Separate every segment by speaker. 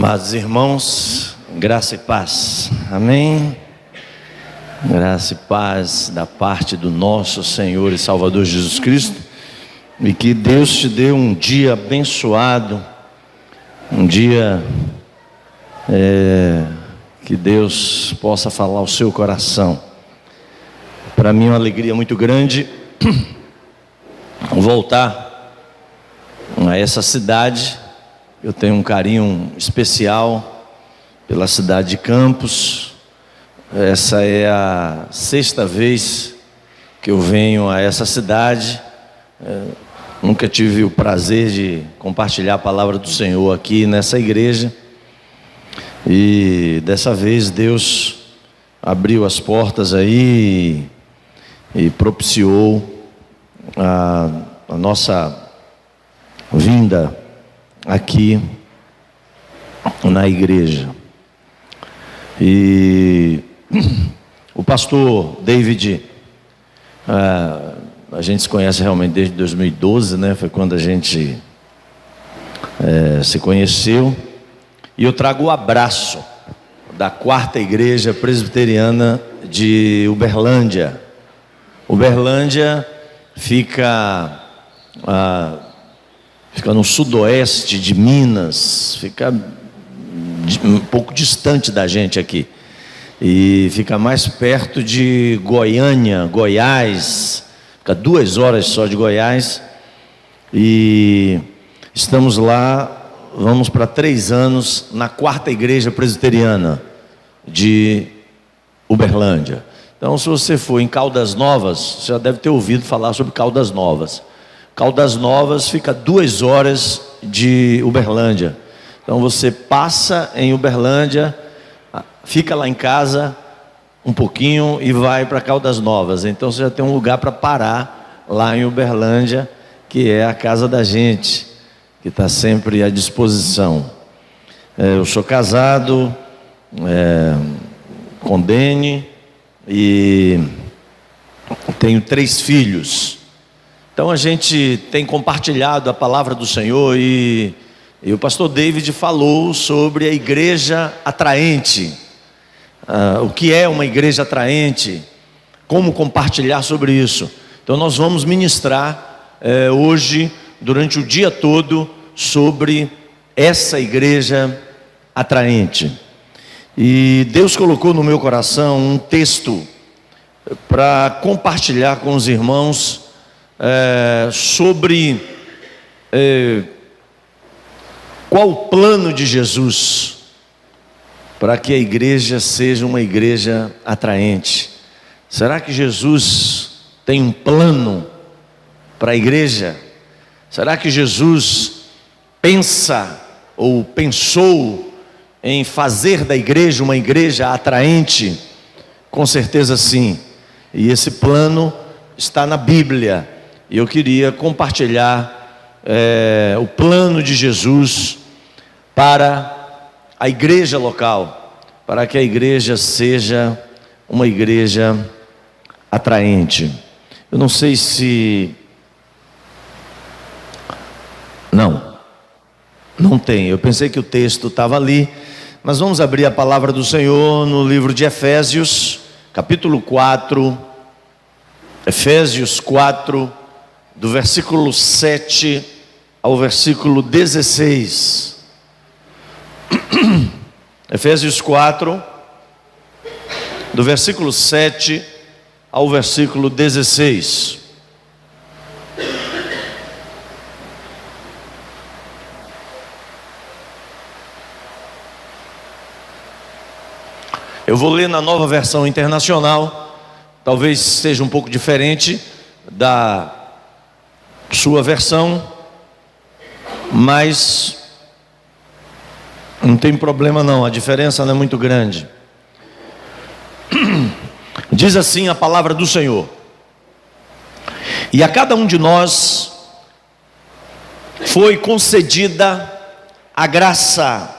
Speaker 1: Amados irmãos, graça e paz, amém? Graça e paz da parte do nosso Senhor e Salvador Jesus Cristo, e que Deus te dê um dia abençoado, um dia que Deus possa falar ao seu coração. Para mim é uma alegria muito grande voltar a essa cidade. Eu tenho um carinho especial pela cidade de Campos. Essa é a 6ª vez que eu venho a essa cidade. Nunca tive o prazer de compartilhar a palavra do Senhor aqui nessa igreja. E dessa vez Deus abriu as portas aí e propiciou a nossa vinda aqui na igreja. E o pastor David, a gente se conhece realmente desde 2012, né? Foi quando a gente se conheceu. E eu trago o abraço da 4ª Igreja Presbiteriana de Uberlândia. Uberlândia fica no sudoeste de Minas, fica um pouco distante da gente aqui, e fica mais perto de Goiânia, Goiás, fica 2 horas só de Goiás, e estamos lá, vamos para 3 anos, na 4ª Igreja Presbiteriana de Uberlândia. Então, se você for em Caldas Novas, você já deve ter ouvido falar sobre Caldas Novas. Caldas Novas fica 2 horas de Uberlândia. Então você passa em Uberlândia, fica lá em casa um pouquinho e vai para Caldas Novas. Então você já tem um lugar para parar lá em Uberlândia, que é a casa da gente, que está sempre à disposição. Eu sou casado com Dene e tenho 3 filhos. Então a gente tem compartilhado a palavra do Senhor e o pastor David falou sobre a igreja atraente. O que é uma igreja atraente? Como compartilhar sobre isso? Então nós vamos ministrar hoje, durante o dia todo, sobre essa igreja atraente. E Deus colocou no meu coração um texto para compartilhar com os irmãos sobre qual o plano de Jesus para que a igreja seja uma igreja atraente. Será que Jesus tem um plano para a igreja? Será que Jesus pensa ou pensou em fazer da igreja uma igreja atraente? Com certeza sim. E esse plano está na Bíblia. E eu queria compartilhar o plano de Jesus para a igreja local, para que a igreja seja uma igreja atraente. Eu não sei se... Não tem. Eu pensei que o texto estava ali, mas vamos abrir a palavra do Senhor no livro de Efésios, capítulo 4, Efésios 4, do versículo 7 ao versículo 16. Efésios 4, do versículo 7 ao versículo 16. Eu vou ler na Nova Versão Internacional, talvez seja um pouco diferente da sua versão, mas não tem problema não, a diferença não é muito grande. Diz assim a palavra do Senhor: e a cada um de nós foi concedida a graça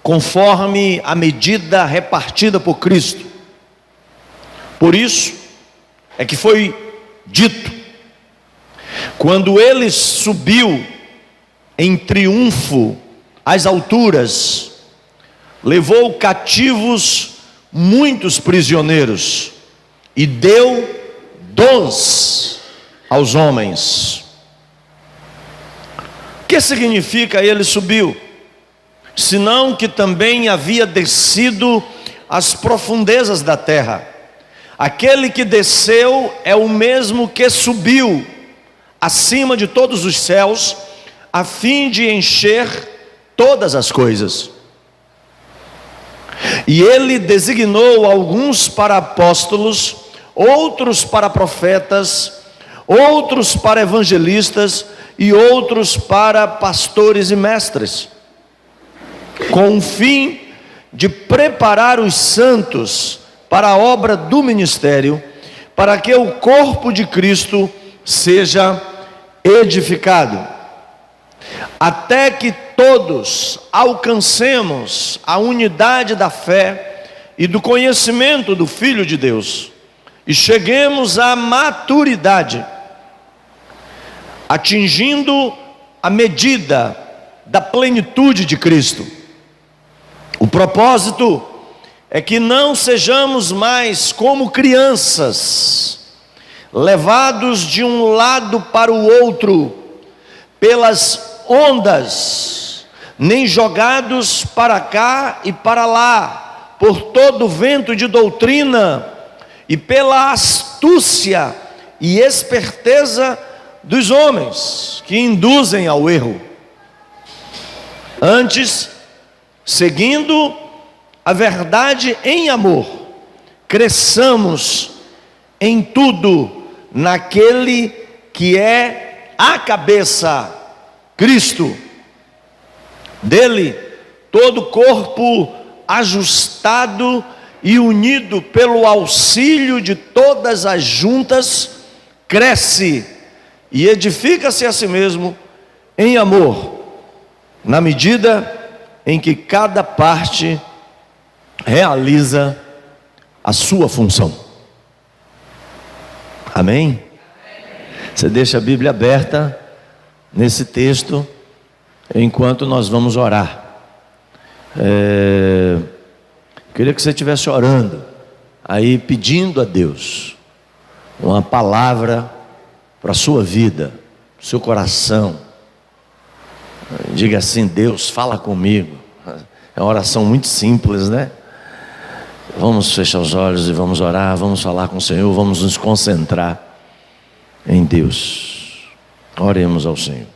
Speaker 1: conforme a medida repartida por Cristo. Por isso é que foi dito: quando ele subiu em triunfo às alturas, levou cativos muitos prisioneiros e deu dons aos homens. O que significa ele subiu? Senão que também havia descido às profundezas da terra. Aquele que desceu é o mesmo que subiu acima de todos os céus, a fim de encher todas as coisas. E ele designou alguns para apóstolos, outros para profetas, outros para evangelistas e outros para pastores e mestres, com o fim de preparar os santos para a obra do ministério, para que o corpo de Cristo seja edificado, até que todos alcancemos a unidade da fé e do conhecimento do Filho de Deus, e cheguemos à maturidade, atingindo a medida da plenitude de Cristo. O propósito é que não sejamos mais como crianças, levados de um lado para o outro pelas ondas, nem jogados para cá e para lá por todo vento de doutrina e pela astúcia e esperteza dos homens que induzem ao erro. Antes, seguindo a verdade em amor, cresçamos em tudo naquele que é a cabeça, Cristo. Dele, todo o corpo ajustado e unido pelo auxílio de todas as juntas, cresce e edifica-se a si mesmo em amor, na medida em que cada parte realiza a sua função. Amém? Você deixa a Bíblia aberta nesse texto enquanto nós vamos orar. Queria que você estivesse orando aí, pedindo a Deus uma palavra para a sua vida, para o seu coração. Diga assim: Deus, fala comigo. É uma oração muito simples, né? Vamos fechar os olhos e vamos orar, vamos falar com o Senhor, vamos nos concentrar em Deus. Oremos ao Senhor.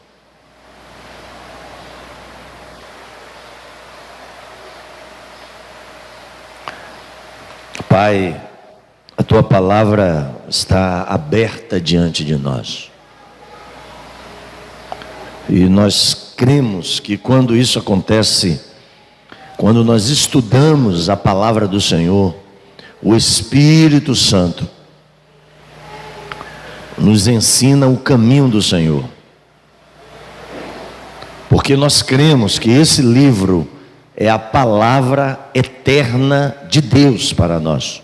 Speaker 1: Pai, a Tua palavra está aberta diante de nós. E nós cremos que quando isso acontece, quando nós estudamos a palavra do Senhor, o Espírito Santo nos ensina o caminho do Senhor. Porque nós cremos que esse livro é a palavra eterna de Deus para nós.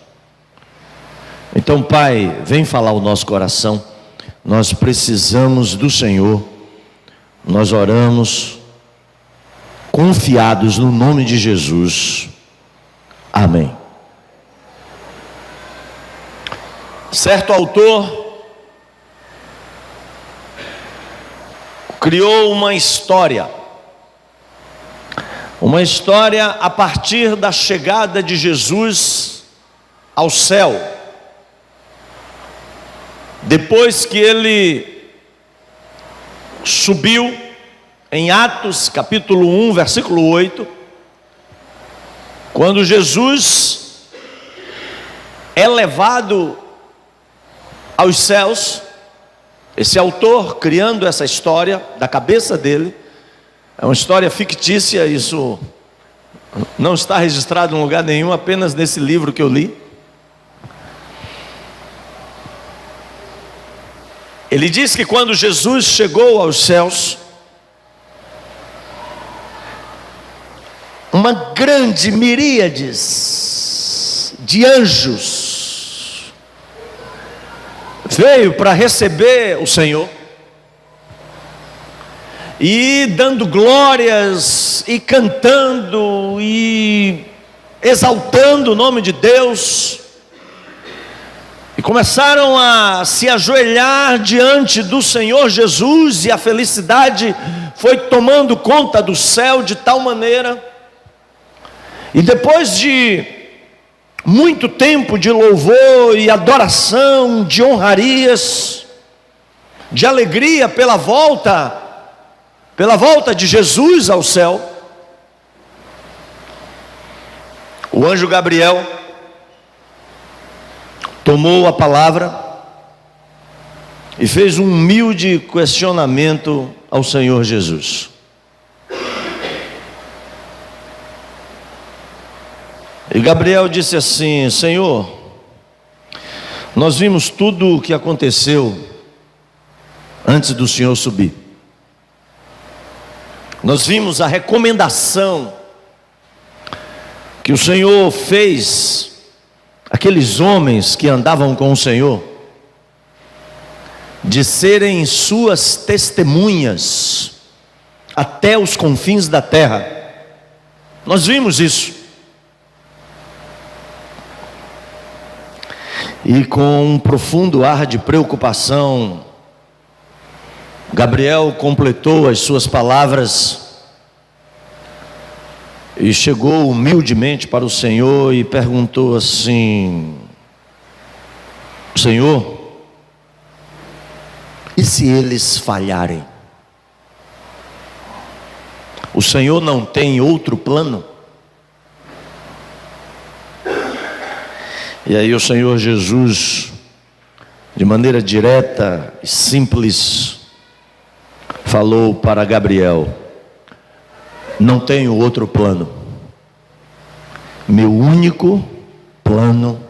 Speaker 1: Então, Pai, vem falar o nosso coração. Nós precisamos do Senhor. Nós oramos confiados no nome de Jesus. Amém. Certo autor criou uma história a partir da chegada de Jesus ao céu. Depois que ele subiu, em Atos capítulo 1, versículo 8, quando Jesus é levado aos céus, esse autor criando essa história da cabeça dele, é uma história fictícia, isso não está registrado em lugar nenhum, apenas nesse livro que eu li. Ele diz que quando Jesus chegou aos céus, uma grande miríades de anjos veio para receber o Senhor. e dando glórias, e cantando, e exaltando o nome de Deus, e começaram a se ajoelhar diante do Senhor Jesus, e a felicidade foi tomando conta do céu de tal maneira, e depois de muito tempo de louvor e adoração, de honrarias, de alegria pela volta de Jesus ao céu, o anjo Gabriel tomou a palavra e fez um humilde questionamento ao Senhor Jesus. E Gabriel disse assim: Senhor, nós vimos tudo o que aconteceu antes do Senhor subir. Nós vimos a recomendação que o Senhor fez àqueles homens que andavam com o Senhor, de serem suas testemunhas até os confins da terra. Nós vimos isso. E com um profundo ar de preocupação, Gabriel completou as suas palavras e chegou humildemente para o Senhor e perguntou assim: Senhor, e se eles falharem? O Senhor não tem outro plano? E aí o Senhor Jesus, de maneira direta e simples, falou para Gabriel: não tenho outro plano. Meu único plano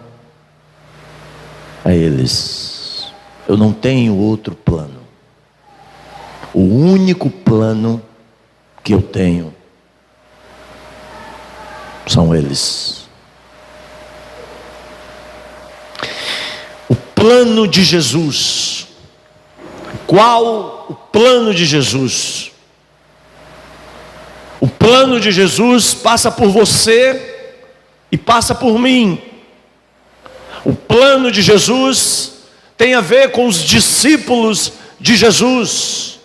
Speaker 1: é eles. Eu não tenho outro plano. O único plano que eu tenho são eles. O plano de Jesus. Qual o plano de Jesus? O plano de Jesus passa por você e passa por mim. O plano de Jesus tem a ver com os discípulos de Jesus.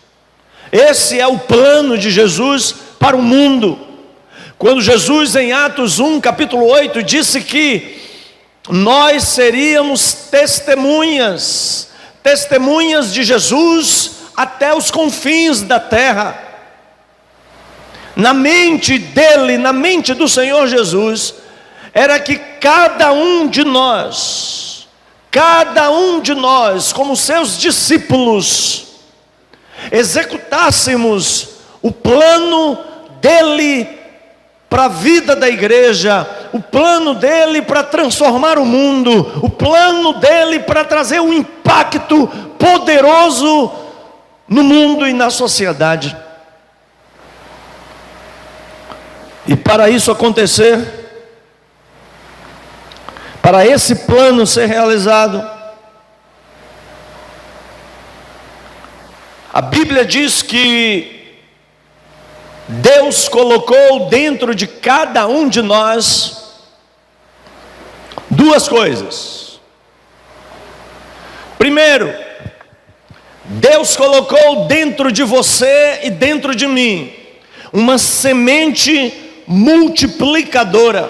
Speaker 1: Esse é o plano de Jesus para o mundo. Quando Jesus, em Atos 1, capítulo 8, disse que nós seríamos testemunhas de Jesus até os confins da terra. Na mente dele, na mente do Senhor Jesus, era que cada um de nós, como seus discípulos, executássemos o plano dele para a vida da igreja, o plano dele para transformar o mundo, o plano dele para trazer um impacto poderoso no mundo e na sociedade. E para isso acontecer, para esse plano ser realizado, a Bíblia diz que Deus colocou dentro de cada um de nós duas coisas. Primeiro, Deus colocou dentro de você e dentro de mim uma semente multiplicadora.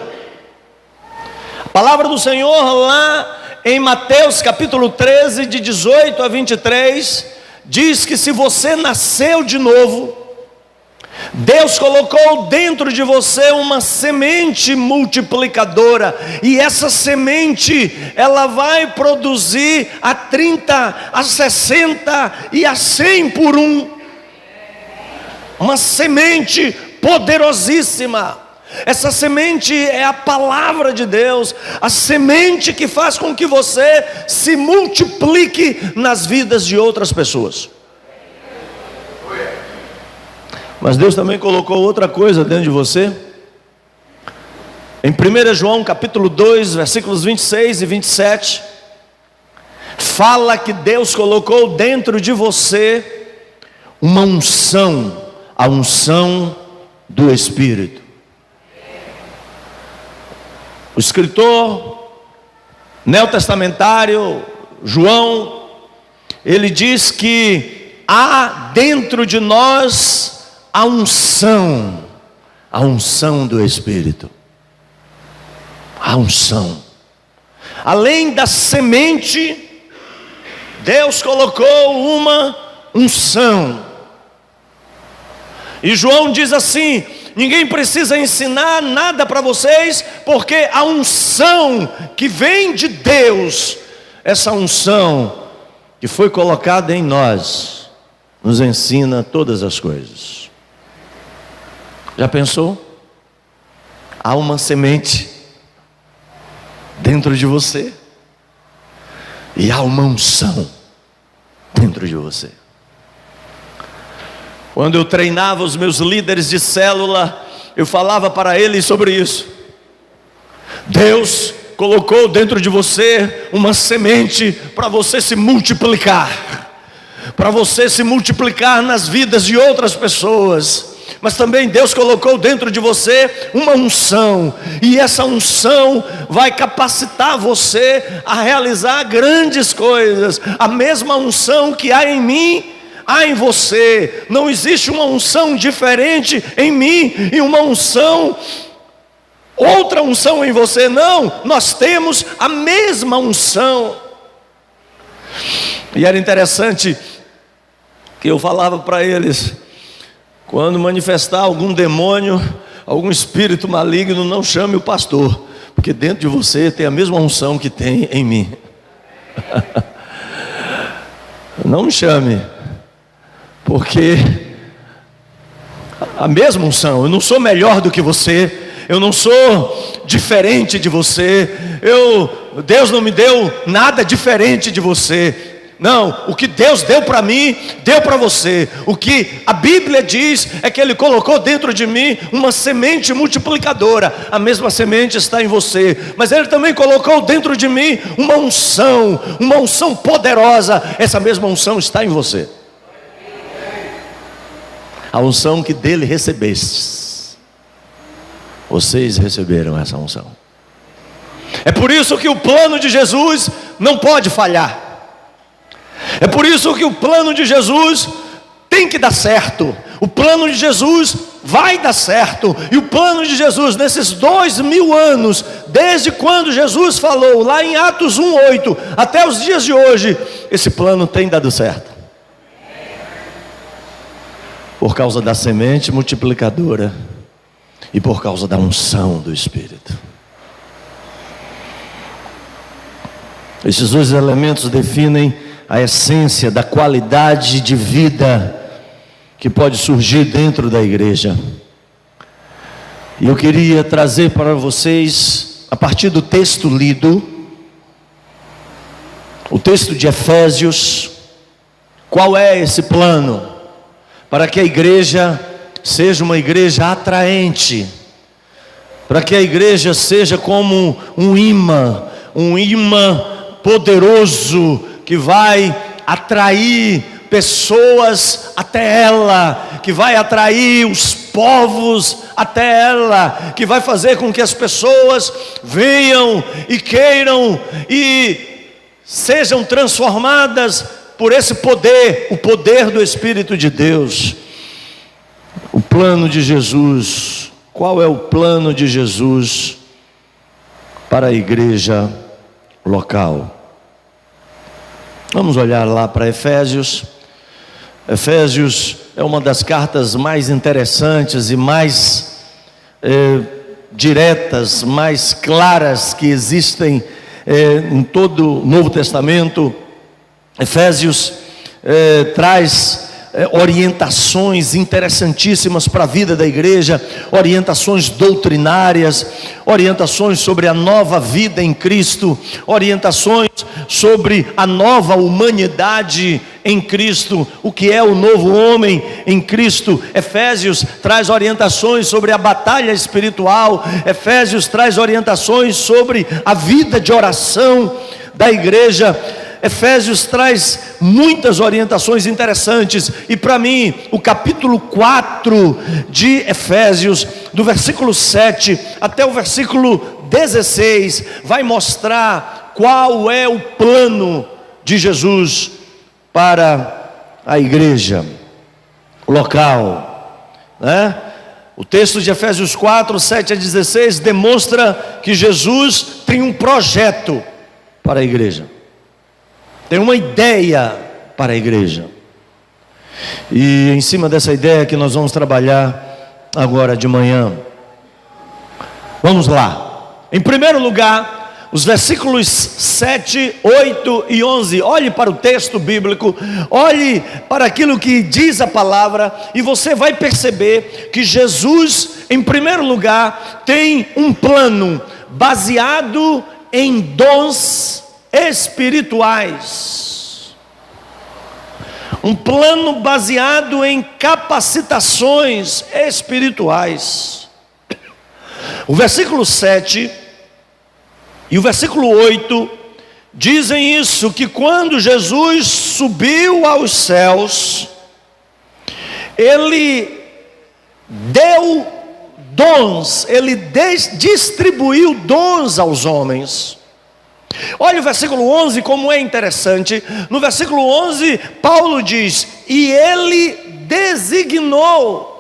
Speaker 1: A palavra do Senhor lá em Mateus capítulo 13, de 18 a 23, diz que se você nasceu de novo, Deus colocou dentro de você uma semente multiplicadora, e essa semente, ela vai produzir a 30, a 60 e a 100 por um. Uma semente poderosíssima. Essa semente é a palavra de Deus, a semente que faz com que você se multiplique nas vidas de outras pessoas. Mas Deus também colocou outra coisa dentro de você. Em 1 João capítulo 2, versículos 26 e 27, fala que Deus colocou dentro de você uma unção a unção do Espírito. O escritor neotestamentário João, ele diz que há dentro de nós a unção do Espírito. A unção. Além da semente, Deus colocou uma unção. E João diz assim: ninguém precisa ensinar nada para vocês, porque a unção que vem de Deus, essa unção que foi colocada em nós, nos ensina todas as coisas. Já pensou? Há uma semente dentro de você, e há uma unção dentro de você. Quando eu treinava os meus líderes de célula, eu falava para eles sobre isso. Deus colocou dentro de você uma semente para você se multiplicar, para você se multiplicar nas vidas de outras pessoas. Mas também Deus colocou dentro de você uma unção, e essa unção vai capacitar você a realizar grandes coisas. A mesma unção que há em mim, há em você. Não existe uma unção diferente em mim e uma unção, outra unção em você. Não, nós temos a mesma unção. E era interessante que eu falava para eles: quando manifestar algum demônio, algum espírito maligno, não chame o pastor, porque dentro de você tem a mesma unção que tem em mim. Não me chame, porque a mesma unção. Eu não sou melhor do que você, eu não sou diferente de você, Deus não me deu nada diferente de você. Não, o que Deus deu para mim, deu para você. O que a Bíblia diz é que Ele colocou dentro de mim uma semente multiplicadora. A mesma semente está em você, mas Ele também colocou dentro de mim uma unção poderosa. Essa mesma unção está em você. A unção que dele recebestes, vocês receberam essa unção. É por isso que o plano de Jesus não pode falhar. É por isso que o plano de Jesus tem que dar certo. O plano de Jesus vai dar certo. E o plano de Jesus nesses 2000 anos, desde quando Jesus falou lá em Atos 1:8 até os dias de hoje, esse plano tem dado certo, por causa da semente multiplicadora e por causa da unção do Espírito. Esses dois elementos definem a essência da qualidade de vida que pode surgir dentro da igreja. E eu queria trazer para vocês, a partir do texto lido, o texto de Efésios, qual é esse plano para que a igreja seja uma igreja atraente, para que a igreja seja como um imã poderoso, que vai atrair pessoas até ela, que vai atrair os povos até ela, que vai fazer com que as pessoas venham e queiram e sejam transformadas por esse poder, o poder do Espírito de Deus. O plano de Jesus. Qual é o plano de Jesus para a igreja local? Vamos olhar lá para Efésios. Efésios é uma das cartas mais interessantes e mais diretas, mais claras que existem em todo o Novo Testamento. Efésios traz orientações interessantíssimas para a vida da igreja, orientações doutrinárias, orientações sobre a nova vida em Cristo, orientações sobre a nova humanidade em Cristo, o que é o novo homem em Cristo. Efésios traz orientações sobre a batalha espiritual. Efésios traz orientações sobre a vida de oração da igreja. Efésios traz muitas orientações interessantes, e para mim, o capítulo 4 de Efésios, do versículo 7 até o versículo 16, vai mostrar qual é o plano de Jesus para a igreja local, né? O texto de Efésios 4, 7 a 16 demonstra que Jesus tem um projeto para a igreja, tem uma ideia para a igreja, e em cima dessa ideia que nós vamos trabalhar agora de manhã. Vamos lá. Em primeiro lugar, os versículos 7, 8 e 11. Olhe para o texto bíblico, olhe para aquilo que diz a palavra, e você vai perceber que Jesus, em primeiro lugar, tem um plano baseado em dons espirituais. Um plano baseado em capacitações espirituais. O versículo 7 e o versículo 8 dizem isso, que quando Jesus subiu aos céus, Ele deu dons, Ele distribuiu dons aos homens. Olha o versículo 11 como é interessante. No versículo 11 Paulo diz: e Ele designou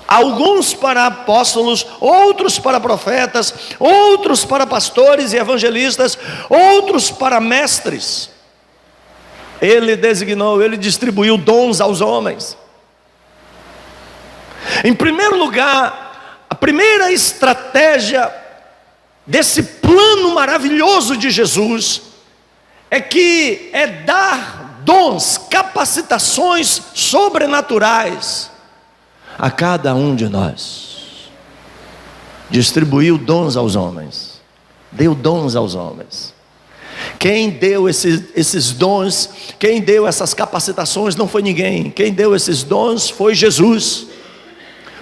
Speaker 1: alguns para apóstolos, outros para profetas, outros para pastores e evangelistas, outros para mestres. Ele designou, Ele distribuiu dons aos homens. Em primeiro lugar, a primeira estratégia desse plano maravilhoso de Jesus é dar dons, capacitações sobrenaturais a cada um de nós. Distribuiu dons aos homens, deu dons aos homens. Quem deu esses dons, quem deu essas capacitações não foi ninguém. Quem deu esses dons foi Jesus.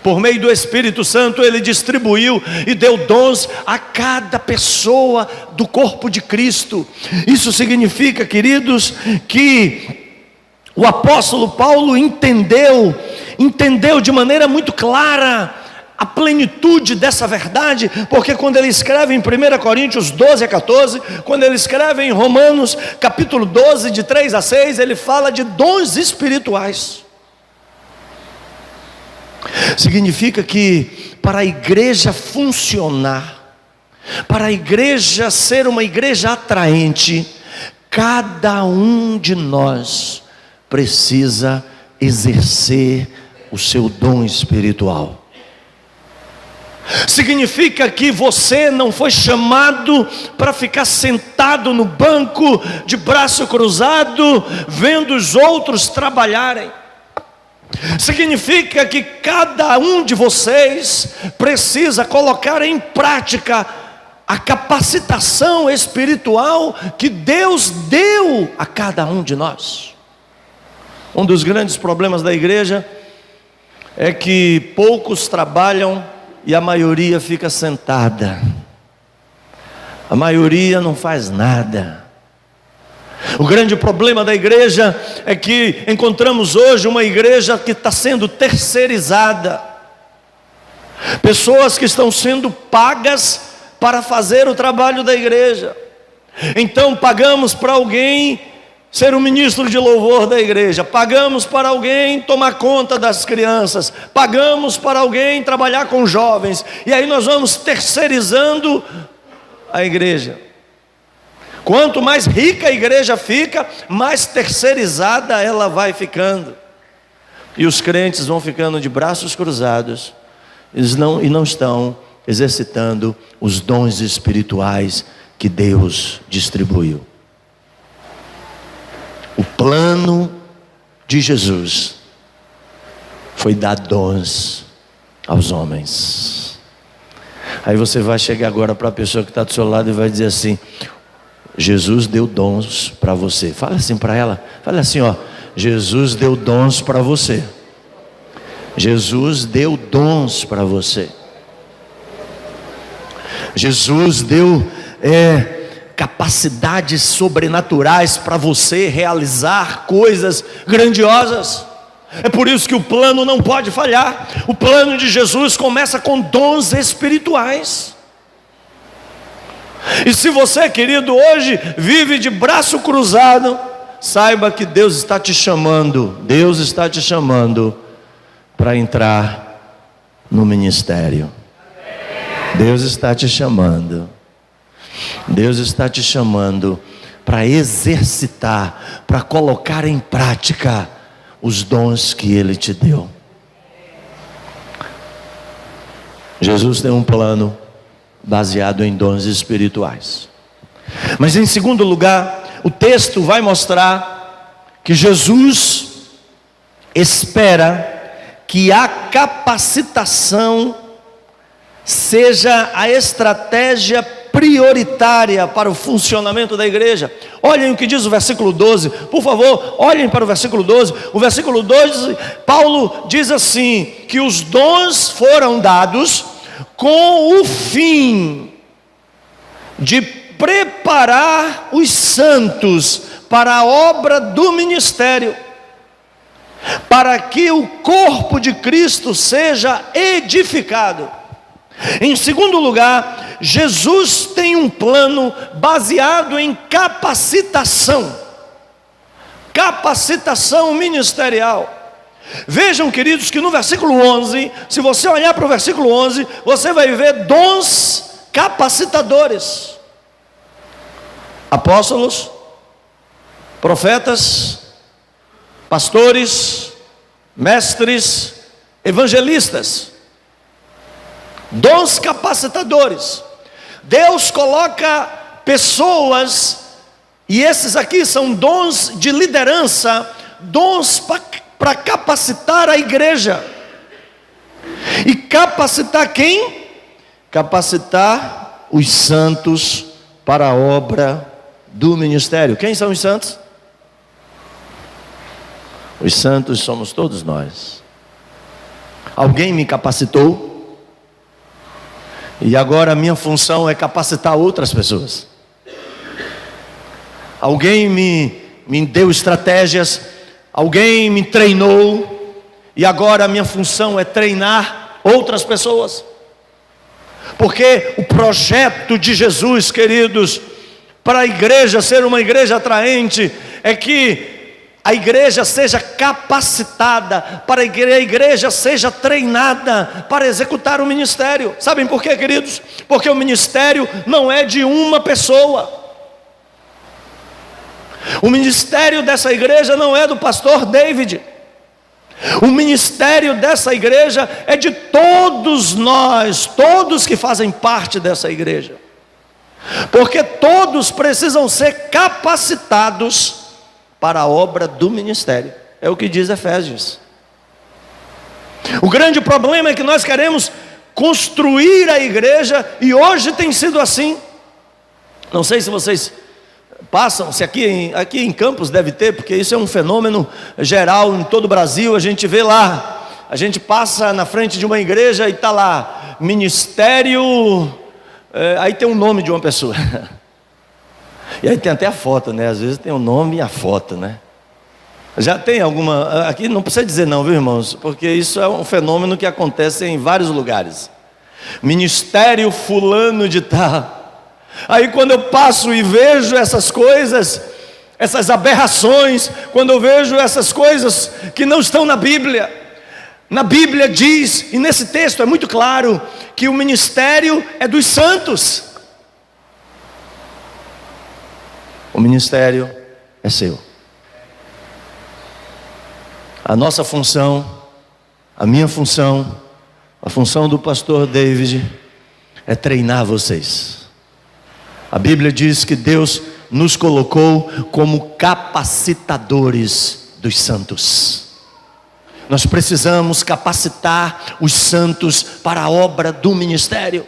Speaker 1: Por meio do Espírito Santo, Ele distribuiu e deu dons a cada pessoa do corpo de Cristo. Isso significa, queridos, que o apóstolo Paulo entendeu de maneira muito clara a plenitude dessa verdade, porque quando ele escreve em 1 Coríntios 12 a 14, quando ele escreve em Romanos capítulo 12, de 3 a 6, ele fala de dons espirituais. Significa que para a igreja funcionar, para a igreja ser uma igreja atraente, cada um de nós precisa exercer o seu dom espiritual. Significa que você não foi chamado para ficar sentado no banco, de braço cruzado, vendo os outros trabalharem. Significa que cada um de vocês precisa colocar em prática a capacitação espiritual que Deus deu a cada um de nós. Um dos grandes problemas da igreja é que poucos trabalham e a maioria fica sentada. A maioria não faz nada. O grande problema da igreja é que encontramos hoje uma igreja que está sendo terceirizada. Pessoas que estão sendo pagas para fazer o trabalho da igreja. Então pagamos para alguém ser o ministro de louvor da igreja, pagamos para alguém tomar conta das crianças, pagamos para alguém trabalhar com jovens, e aí nós vamos terceirizando a igreja. Quanto mais rica a igreja fica, mais terceirizada ela vai ficando, e os crentes vão ficando de braços cruzados, e não estão exercitando os dons espirituais que Deus distribuiu. O plano de Jesus foi dar dons aos homens. Aí você vai chegar agora para a pessoa que está do seu lado e vai dizer assim: Jesus deu dons para você. Fala assim para ela, fala assim, ó: Jesus deu dons para você. Jesus deu dons para você. Jesus deu capacidades sobrenaturais para você realizar coisas grandiosas. É por isso que o plano não pode falhar. O plano de Jesus começa com dons espirituais. E se você, querido, hoje vive de braço cruzado, saiba que Deus está te chamando para entrar no ministério. Deus está te chamando para exercitar, para colocar em prática os dons que Ele te deu. Jesus tem um plano baseado em dons espirituais. Mas em segundo lugar, o texto vai mostrar que Jesus espera que a capacitação seja a estratégia prioritária para o funcionamento da igreja. Olhem o que diz o versículo 12, por favor, olhem para o versículo 12. O versículo 12, Paulo diz assim: que os dons foram dados com o fim de preparar os santos para a obra do ministério, para que o corpo de Cristo seja edificado. Em segundo lugar, Jesus tem um plano baseado em capacitação ministerial. Vejam, queridos, que no versículo 11, se você olhar para o versículo 11, você vai ver dons capacitadores: apóstolos, profetas, pastores, mestres, evangelistas. Dons capacitadores. Deus coloca pessoas, e esses aqui são dons de liderança, dons para capacitar a igreja. E capacitar quem? Capacitar os santos para a obra do ministério. Quem são os santos? Os santos somos todos nós. Alguém me capacitou, e agora a minha função é capacitar outras pessoas. Alguém me deu estratégias, alguém me treinou, e agora a minha função é treinar outras pessoas. Porque o projeto de Jesus, queridos, para a igreja ser uma igreja atraente, é que a igreja seja capacitada, para que a igreja seja treinada para executar o ministério. Sabem por quê, queridos? Porque o ministério não é de uma pessoa. O ministério dessa igreja não é do pastor David. O ministério dessa igreja é de todos nós, todos que fazem parte dessa igreja. Porque todos precisam ser capacitados para a obra do ministério. É o que diz Efésios. O grande problema é que nós queremos construir a igreja, e hoje tem sido assim. Não sei se vocês passam, se aqui em Campos deve ter, porque isso é um fenômeno geral em todo o Brasil. A gente vê lá, a gente passa na frente de uma igreja e está lá, ministério, aí tem um nome de uma pessoa. E aí tem até a foto, né? Às vezes tem o nome e a foto, né? Já tem alguma... Aqui não precisa dizer não, viu, irmãos? Porque isso é um fenômeno que acontece em vários lugares. Ministério fulano de tal. Aí quando eu passo e vejo essas coisas, essas aberrações, quando eu vejo essas coisas que não estão na Bíblia diz, e nesse texto é muito claro, que o ministério é dos santos. O ministério é seu. A nossa função, a minha função, a função do pastor David é treinar vocês. A Bíblia diz que Deus nos colocou como capacitadores dos santos. Nós precisamos capacitar os santos para a obra do ministério.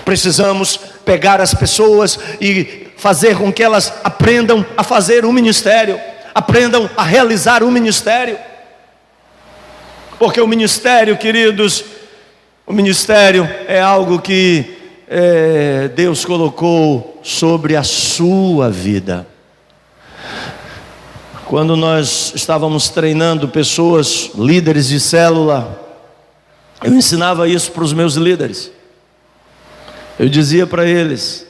Speaker 1: Precisamos pegar as pessoas e fazer com que elas aprendam a fazer o ministério, aprendam a realizar o ministério. Porque o ministério, queridos, o ministério é algo que Deus colocou sobre a sua vida. Quando nós estávamos treinando pessoas, líderes de célula, eu ensinava isso para os meus líderes. Eu dizia para eles: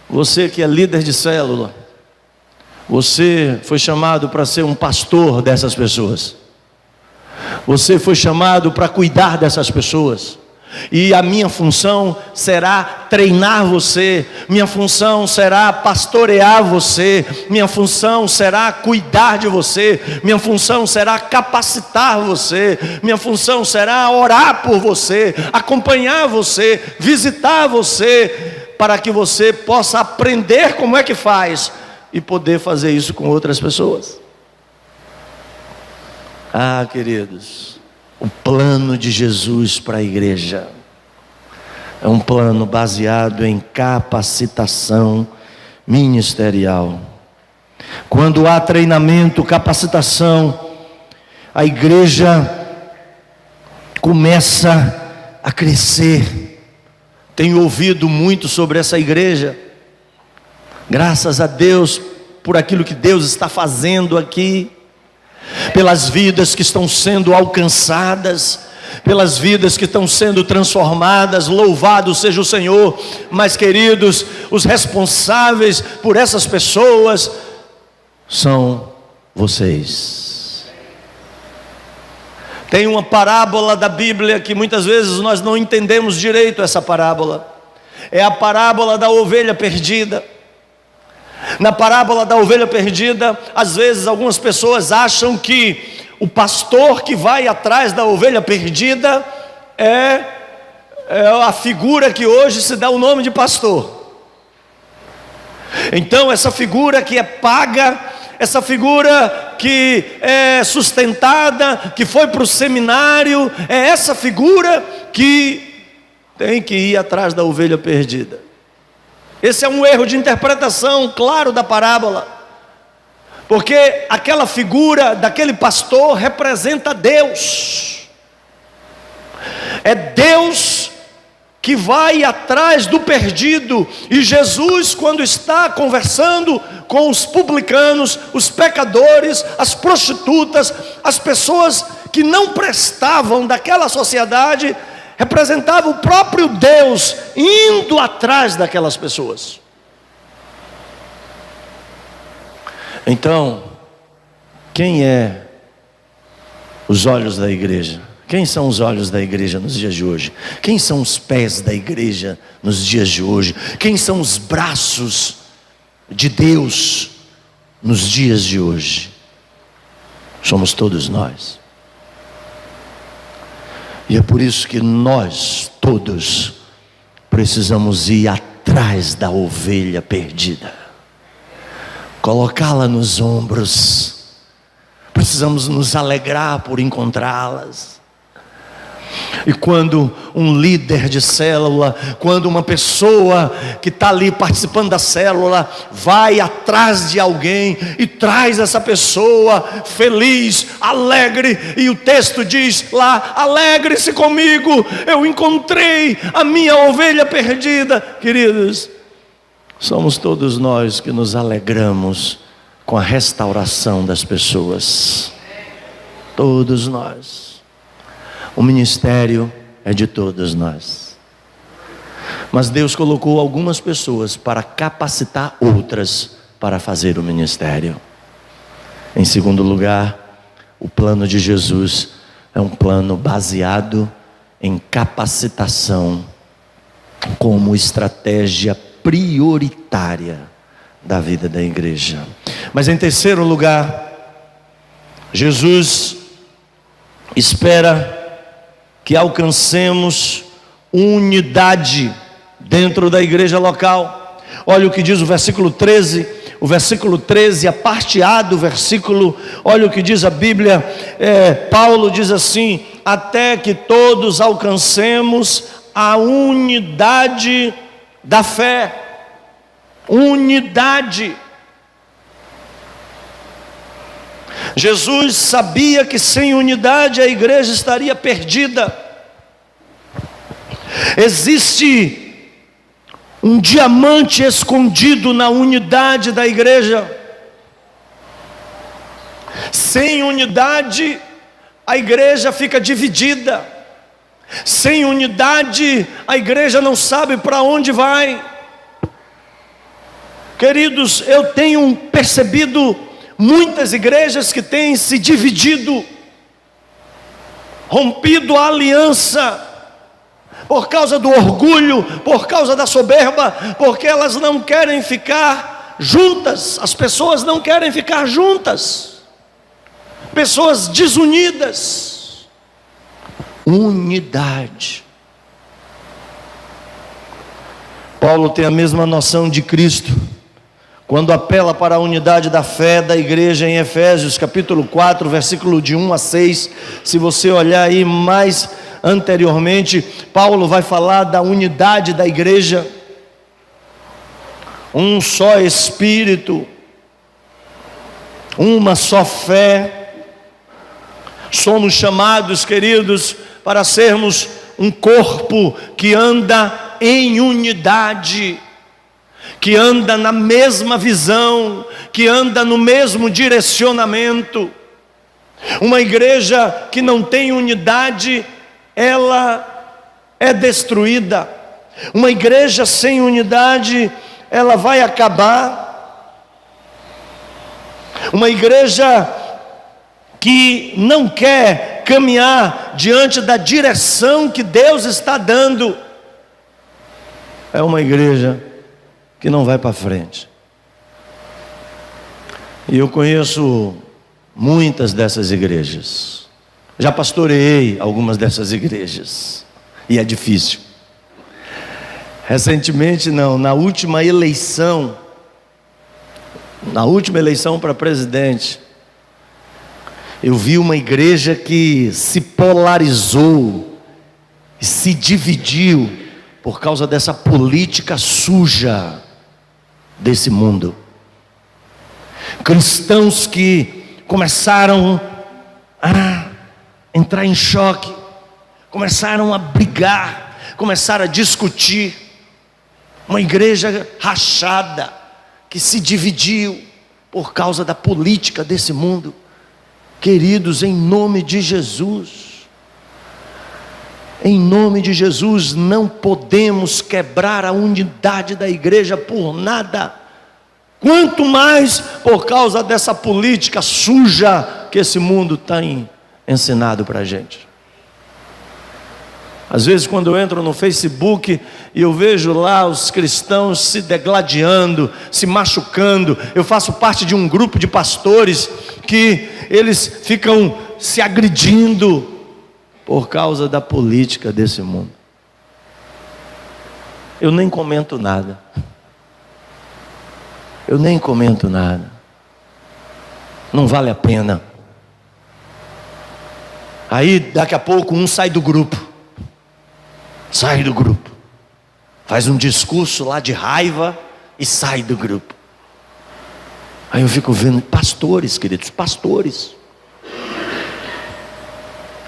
Speaker 1: você que é líder de célula, você foi chamado para ser um pastor dessas pessoas. Você foi chamado para cuidar dessas pessoas. E a minha função será treinar você, minha função será pastorear você, minha função será cuidar de você, minha função será capacitar você, minha função será orar por você, acompanhar você, visitar você, para que você possa aprender como é que faz e poder fazer isso com outras pessoas. Ah, queridos, o plano de Jesus para a igreja é um plano baseado em capacitação ministerial. Quando há treinamento, capacitação, a igreja começa a crescer. Tenho ouvido muito sobre essa igreja. Graças a Deus por aquilo que Deus está fazendo aqui, pelas vidas que estão sendo alcançadas, pelas vidas que estão sendo transformadas. Louvado seja o Senhor. Mas, queridos, os responsáveis por essas pessoas são vocês. Tem uma parábola da Bíblia que muitas vezes nós não entendemos direito essa parábola. É a parábola da ovelha perdida. Na parábola da ovelha perdida, às vezes algumas pessoas acham que o pastor que vai atrás da ovelha perdida é a figura que hoje se dá o nome de pastor. Então essa figura que é paga, essa figura que é sustentada, que foi para o seminário, é essa figura que tem que ir atrás da ovelha perdida. Esse é um erro de interpretação claro da parábola, porque aquela figura daquele pastor representa Deus. É Deus que vai atrás do perdido. E Jesus, quando está conversando com os publicanos, os pecadores, as prostitutas, as pessoas que não prestavam daquela sociedade, representava o próprio Deus indo atrás daquelas pessoas. Então, quem é os olhos da igreja? Quem são os olhos da igreja nos dias de hoje? Quem são os pés da igreja nos dias de hoje? Quem são os braços de Deus nos dias de hoje? Somos todos nós. E é por isso que nós todos precisamos ir atrás da ovelha perdida, colocá-la nos ombros. Precisamos nos alegrar por encontrá-las. E quando um líder de célula, quando uma pessoa que está ali participando da célula vai atrás de alguém e traz essa pessoa feliz, alegre, e o texto diz lá: alegre-se comigo, eu encontrei a minha ovelha perdida. Queridos, somos todos nós que nos alegramos com a restauração das pessoas. Todos nós. O ministério é de todos nós. Mas Deus colocou algumas pessoas para capacitar outras para fazer o ministério. Em segundo lugar, o plano de Jesus é um plano baseado em capacitação como estratégia prioritária da vida da igreja. Mas em terceiro lugar, Jesus espera que alcancemos unidade dentro da igreja local. Olha o que diz o versículo 13. O versículo 13, a parte A do versículo, olha o que diz a Bíblia. Paulo diz assim: até que todos alcancemos a unidade da fé. Unidade. Jesus sabia que sem unidade a igreja estaria perdida. Existe um diamante escondido na unidade da igreja. Sem unidade, a igreja fica dividida. Sem unidade, a igreja não sabe para onde vai. Queridos, eu tenho percebido muitas igrejas que têm se dividido, rompido a aliança, por causa do orgulho, por causa da soberba, porque elas não querem ficar juntas. As pessoas não querem ficar juntas. Pessoas desunidas. Unidade. Paulo tem a mesma noção de Cristo quando apela para a unidade da fé da igreja em Efésios capítulo 4, versículo de 1 a 6. Se você olhar aí mais anteriormente, Paulo vai falar da unidade da igreja. Um só Espírito, uma só fé. Somos chamados, queridos, para sermos um corpo que anda em unidade, que anda na mesma visão, que anda no mesmo direcionamento. Uma igreja que não tem unidade, ela é destruída. Uma igreja sem unidade, ela vai acabar. Uma igreja que não quer caminhar diante da direção que Deus está dando, é uma igreja que não vai para frente. E eu conheço muitas dessas igrejas. Já pastoreei algumas dessas igrejas. E é difícil. Recentemente, na última eleição para presidente, eu vi uma igreja que se polarizou, se dividiu por causa dessa política suja desse mundo. Cristãos que começaram a entrar em choque, começaram a brigar, começaram a discutir. Uma igreja rachada, que se dividiu por causa da política desse mundo. Queridos, em nome de Jesus, não podemos quebrar a unidade da igreja por nada, quanto mais por causa dessa política suja que esse mundo tem ensinado para a gente. Às vezes, quando eu entro no Facebook e eu vejo lá os cristãos se degladiando, se machucando, eu faço parte de um grupo de pastores que eles ficam se agredindo por causa da política desse mundo. Eu nem comento nada. Não vale a pena. Aí daqui a pouco um sai do grupo, faz um discurso lá de raiva e sai do grupo. Aí eu fico vendo pastores, queridos,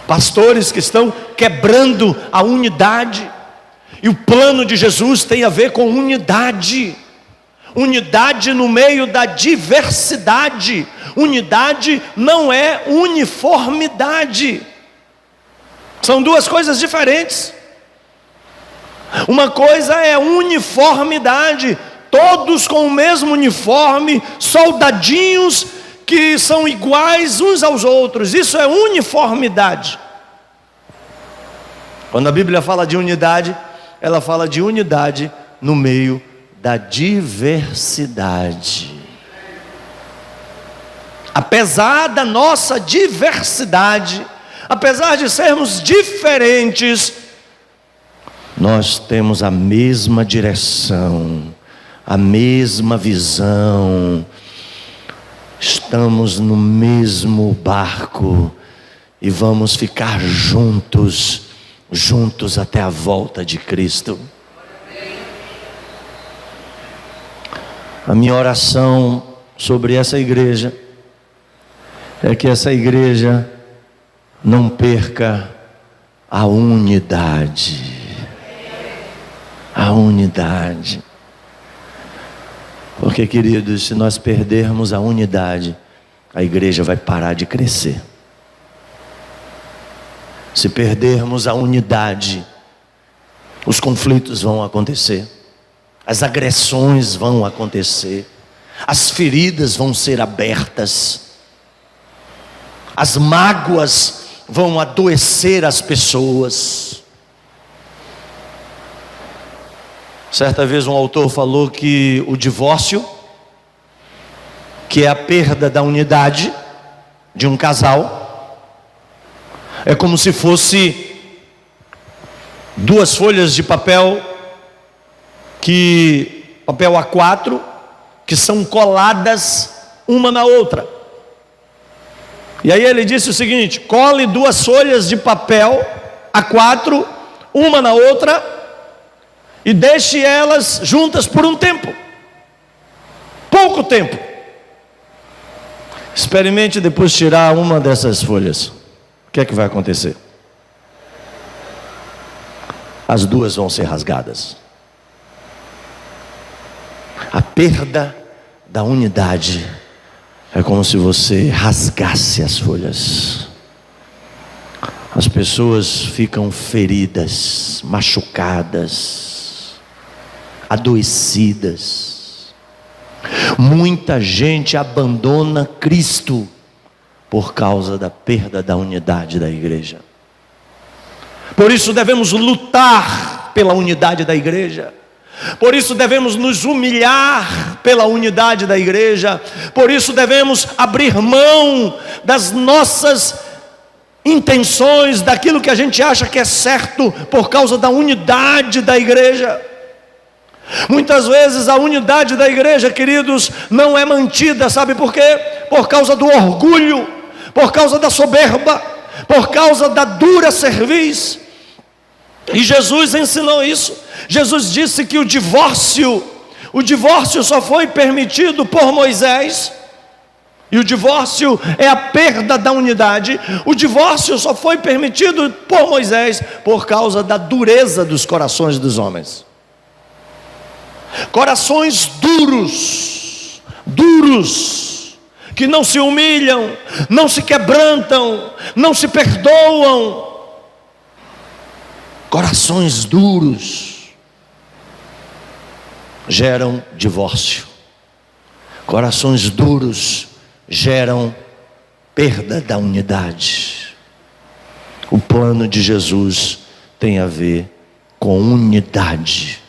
Speaker 1: pastores que estão quebrando a unidade. E o plano de Jesus tem a ver com unidade no meio da diversidade. Unidade não é uniformidade, são duas coisas diferentes. Uma coisa é uniformidade, todos com o mesmo uniforme, soldadinhos que são iguais uns aos outros. Isso é uniformidade. Quando a Bíblia fala de unidade, ela fala de unidade no meio da diversidade. Apesar da nossa diversidade, apesar de sermos diferentes, nós temos a mesma direção, a mesma visão, estamos no mesmo barco e vamos ficar juntos até a volta de Cristo. A minha oração sobre essa igreja é que essa igreja não perca a unidade. A unidade. Porque, queridos, se nós perdermos a unidade, a igreja vai parar de crescer. Se perdermos a unidade, os conflitos vão acontecer, as agressões vão acontecer, as feridas vão ser abertas, as mágoas vão adoecer as pessoas. Certa vez um autor falou que o divórcio, que é a perda da unidade de um casal, é como se fosse duas folhas de papel, papel A4, que são coladas uma na outra. E aí ele disse o seguinte: cole duas folhas de papel A4, uma na outra, e deixe elas juntas por um tempo, pouco tempo. Experimente depois tirar uma dessas folhas. O que é que vai acontecer? As duas vão ser rasgadas. A perda da unidade é como se você rasgasse as folhas. As pessoas ficam feridas, machucadas, adoecidas. Muita gente abandona Cristo por causa da perda da unidade da igreja. Por isso devemos lutar pela unidade da igreja. Por isso devemos nos humilhar pela unidade da igreja. Por isso devemos abrir mão das nossas intenções, daquilo que a gente acha que é certo, por causa da unidade da igreja. Muitas vezes a unidade da igreja, queridos, não é mantida, sabe por quê? Por causa do orgulho, por causa da soberba, por causa da dura cerviz. E Jesus ensinou isso. Jesus disse que o divórcio só foi permitido por Moisés. E o divórcio é a perda da unidade. O divórcio só foi permitido por Moisés por causa da dureza dos corações dos homens. Corações duros, que não se humilham, não se quebrantam, não se perdoam. Corações duros geram divórcio. Corações duros geram perda da unidade. O plano de Jesus tem a ver com unidade.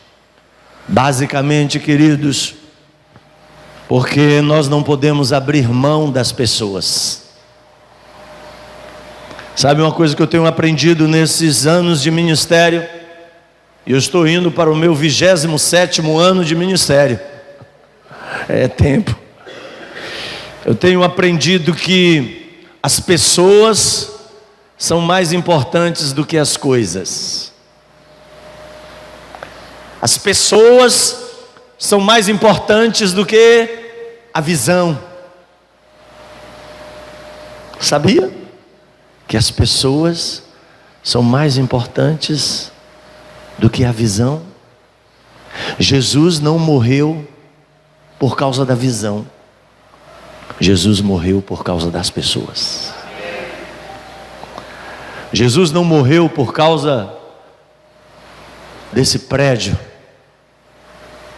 Speaker 1: Basicamente, queridos, porque nós não podemos abrir mão das pessoas. Sabe uma coisa que eu tenho aprendido nesses anos de ministério? Eu estou indo para o meu 27º ano de ministério. É tempo. Eu tenho aprendido que as pessoas são mais importantes do que as coisas. As pessoas são mais importantes do que a visão. Sabia que as pessoas são mais importantes do que a visão? Jesus não morreu por causa da visão. Jesus morreu por causa das pessoas. Jesus não morreu por causa desse prédio.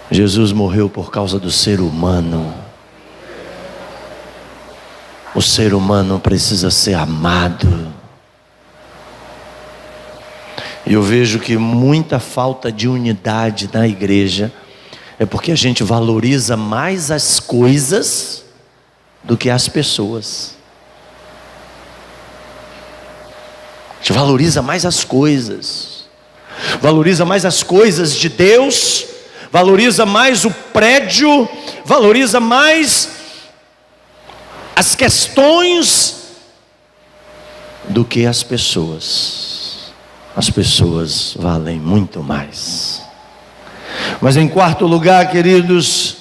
Speaker 1: Jesus morreu por causa do ser humano. O ser humano precisa ser amado. E eu vejo que muita falta de unidade na igreja é porque a gente valoriza mais as coisas do que as pessoas. A gente valoriza mais as coisas. Valoriza mais as coisas de Deus. Valoriza mais o prédio. Valoriza mais as questões do que as pessoas. As pessoas valem muito mais. Mas em quarto lugar, queridos,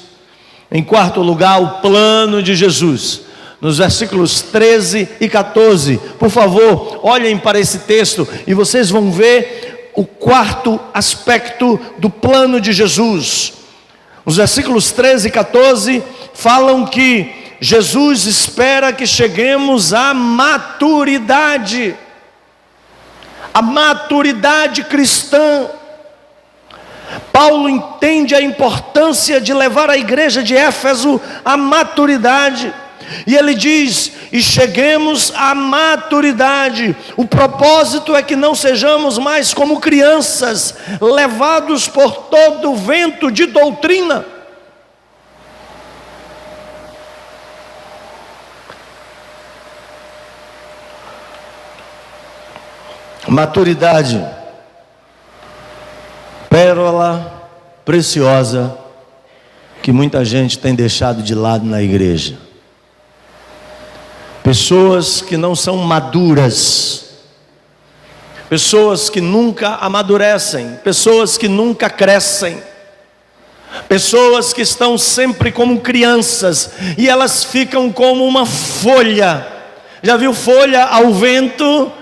Speaker 1: o plano de Jesus. Nos versículos 13 e 14, por favor, olhem para esse texto e vocês vão ver o quarto aspecto do plano de Jesus. Os versículos 13 e 14 falam que Jesus espera que cheguemos à maturidade. A maturidade cristã. Paulo entende a importância de levar a igreja de Éfeso à maturidade. E ele diz: e cheguemos à maturidade. O propósito é que não sejamos mais como crianças, levados por todo o vento de doutrina. Maturidade, pérola preciosa que muita gente tem deixado de lado na igreja. Pessoas que não são maduras, pessoas que nunca amadurecem, pessoas que nunca crescem, pessoas que estão sempre como crianças e elas ficam como uma folha. Já viu folha ao vento?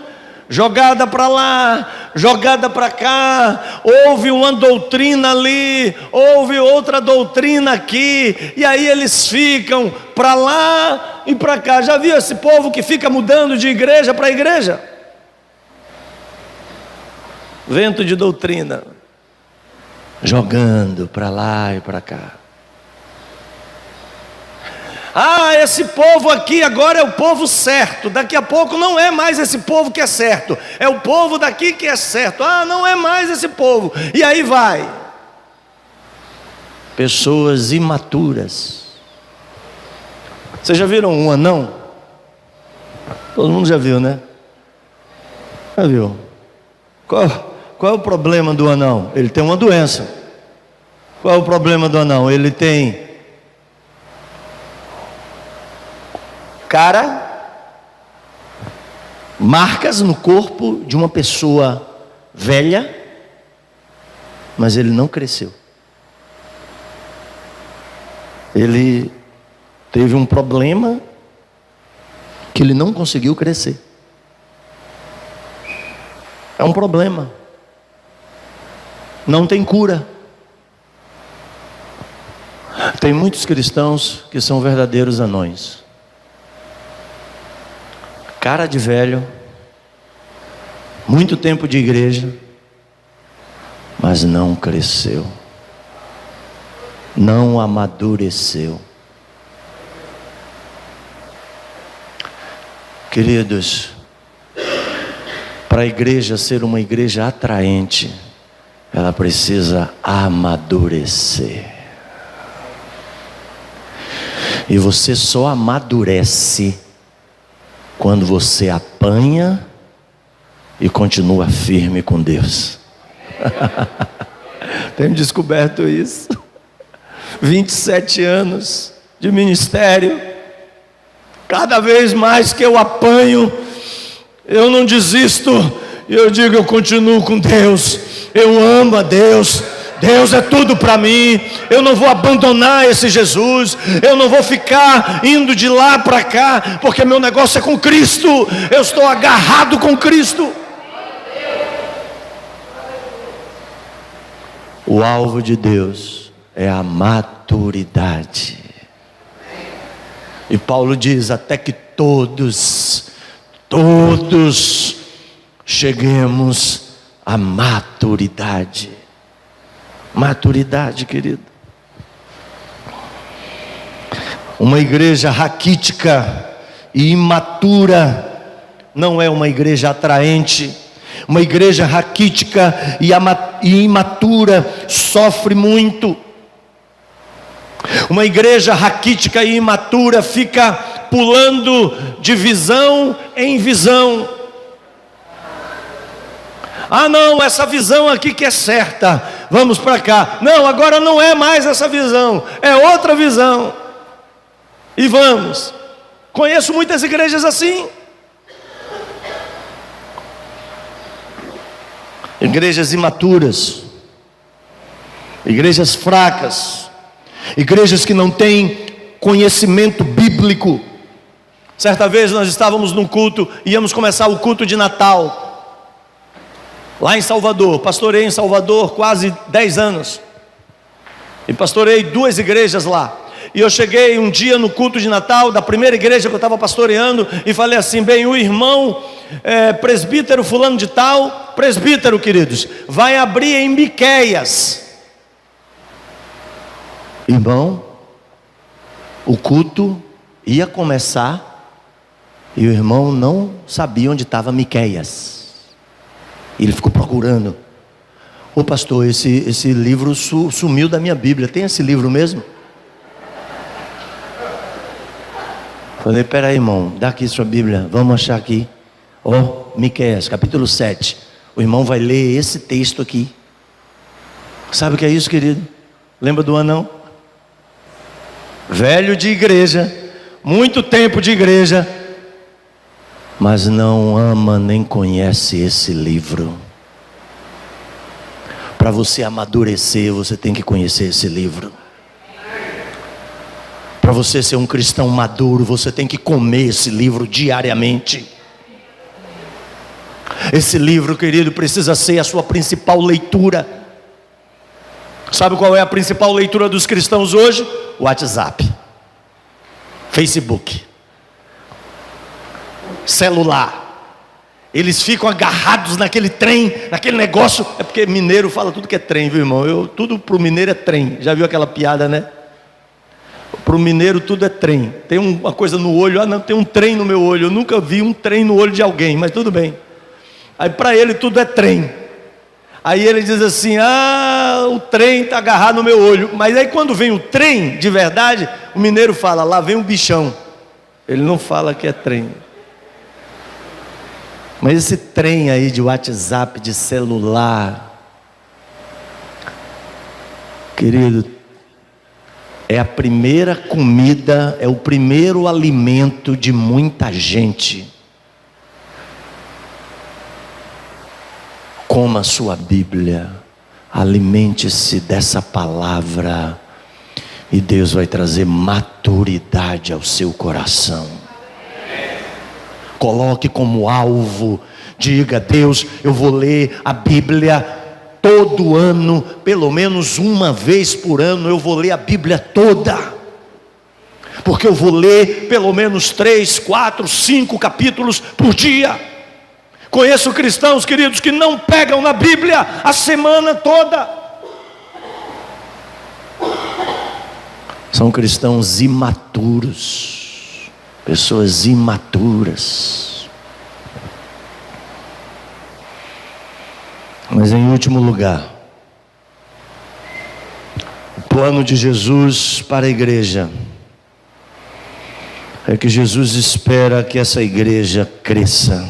Speaker 1: Jogada para lá, jogada para cá, houve uma doutrina ali, houve outra doutrina aqui, e aí eles ficam para lá e para cá. Já viu esse povo que fica mudando de igreja para igreja? Vento de doutrina, jogando para lá e para cá. Ah, esse povo aqui agora é o povo certo. Daqui a pouco não é mais esse povo que é certo. É o povo daqui que é certo. Ah, não é mais esse povo. E aí vai. Pessoas imaturas. Vocês já viram um anão? Todo mundo já viu, né? Já viu? Qual é o problema do anão? Ele tem uma doença. Qual é o problema do anão? Ele tem marcas no corpo de uma pessoa velha, mas ele não cresceu. Ele teve um problema que ele não conseguiu crescer. É um problema. Não tem cura. Tem muitos cristãos que são verdadeiros anões. Cara de velho, muito tempo de igreja, mas não cresceu, não amadureceu. Queridos, para a igreja ser uma igreja atraente, ela precisa amadurecer. E você só amadurece quando você apanha e continua firme com Deus. Tenho descoberto isso. 27 anos de ministério. Cada vez mais que eu apanho, eu não desisto. Eu digo, eu continuo com Deus. Eu amo a Deus. Deus é tudo para mim. Eu não vou abandonar esse Jesus. Eu não vou ficar indo de lá para cá, porque meu negócio é com Cristo. Eu estou agarrado com Cristo. O alvo de Deus é a maturidade. E Paulo diz, até que todos cheguemos à maturidade. Maturidade, querido. Uma igreja raquítica e imatura não é uma igreja atraente. Uma igreja raquítica e imatura sofre muito. Uma igreja raquítica e imatura fica pulando de visão em visão. Ah não, essa visão aqui que é certa, vamos para cá. Não, agora não é mais essa visão, é outra visão. E vamos. Conheço muitas igrejas assim. Igrejas imaturas, igrejas fracas, igrejas que não têm conhecimento bíblico. Certa vez nós estávamos num culto, íamos começar o culto de Natal lá em Salvador. Pastorei em Salvador quase 10 anos. E pastorei 2 igrejas lá. E eu cheguei um dia no culto de Natal da primeira igreja que eu estava pastoreando e falei assim: bem, o irmão presbítero fulano de tal, presbítero, queridos, vai abrir em Miqueias. Irmão, o culto ia começar e o irmão não sabia onde estava Miqueias. Ele ficou procurando. Ô pastor, esse livro sumiu da minha Bíblia. Tem esse livro mesmo? Falei, peraí, irmão, dá aqui sua Bíblia, vamos achar aqui. Miqueias, capítulo 7. O irmão vai ler esse texto aqui. Sabe o que é isso, querido? Lembra do anão? Velho de igreja, muito tempo de igreja, mas não ama nem conhece esse livro. Para você amadurecer, você tem que conhecer esse livro. Para você ser um cristão maduro, você tem que comer esse livro diariamente. Esse livro, querido, precisa ser a sua principal leitura. Sabe qual é a principal leitura dos cristãos hoje? WhatsApp, Facebook, celular. Eles ficam agarrados naquele trem, naquele negócio. É porque mineiro fala tudo que é trem, viu, irmão? Tudo para o mineiro é trem. Já viu aquela piada, né? Para o mineiro tudo é trem. Tem uma coisa no olho, não, tem um trem no meu olho. Eu nunca vi um trem no olho de alguém, mas tudo bem. Aí para ele tudo é trem. Aí ele diz assim: o trem está agarrado no meu olho. Mas aí quando vem o trem de verdade, o mineiro fala: lá vem um bichão. Ele não fala que é trem. Mas esse trem aí de WhatsApp, de celular, querido, é a primeira comida, é o primeiro alimento de muita gente. Coma a sua Bíblia, alimente-se dessa palavra, e Deus vai trazer maturidade ao seu coração. Coloque como alvo, diga: Deus, eu vou ler a Bíblia todo ano, pelo menos uma vez por ano eu vou ler a Bíblia toda, porque eu vou ler pelo menos 3, 4, 5 capítulos por dia. Conheço cristãos, queridos, que não pegam na Bíblia a semana toda. São cristãos imaturos, pessoas imaturas. Mas em último lugar, o plano de Jesus para a igreja é que Jesus espera que essa igreja cresça.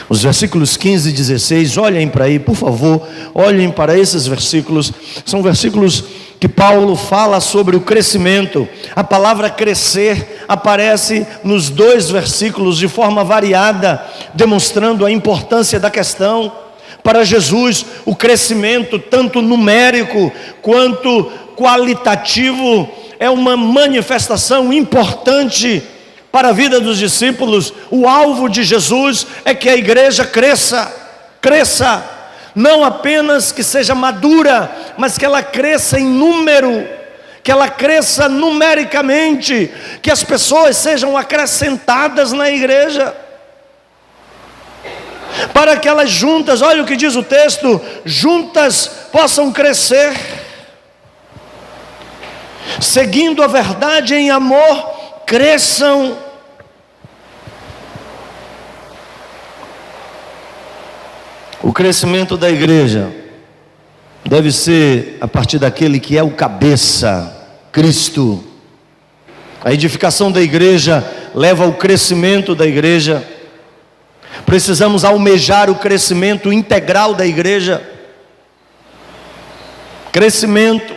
Speaker 1: Os versículos 15 e 16, olhem para aí, por favor, olhem para esses versículos. São versículos que Paulo fala sobre o crescimento. A palavra crescer aparece nos 2 versículos de forma variada, demonstrando a importância da questão. Para Jesus, o crescimento, tanto numérico quanto qualitativo, é uma manifestação importante para a vida dos discípulos. O alvo de Jesus é que a igreja cresça, não apenas que seja madura, mas que ela cresça em número, que ela cresça numericamente, que as pessoas sejam acrescentadas na igreja, para que elas juntas, olha o que diz o texto, juntas possam crescer, seguindo a verdade em amor, cresçam. O crescimento da igreja deve ser a partir daquele que é o cabeça, Cristo. A edificação da igreja leva ao crescimento da igreja. Precisamos almejar o crescimento integral da igreja. Crescimento.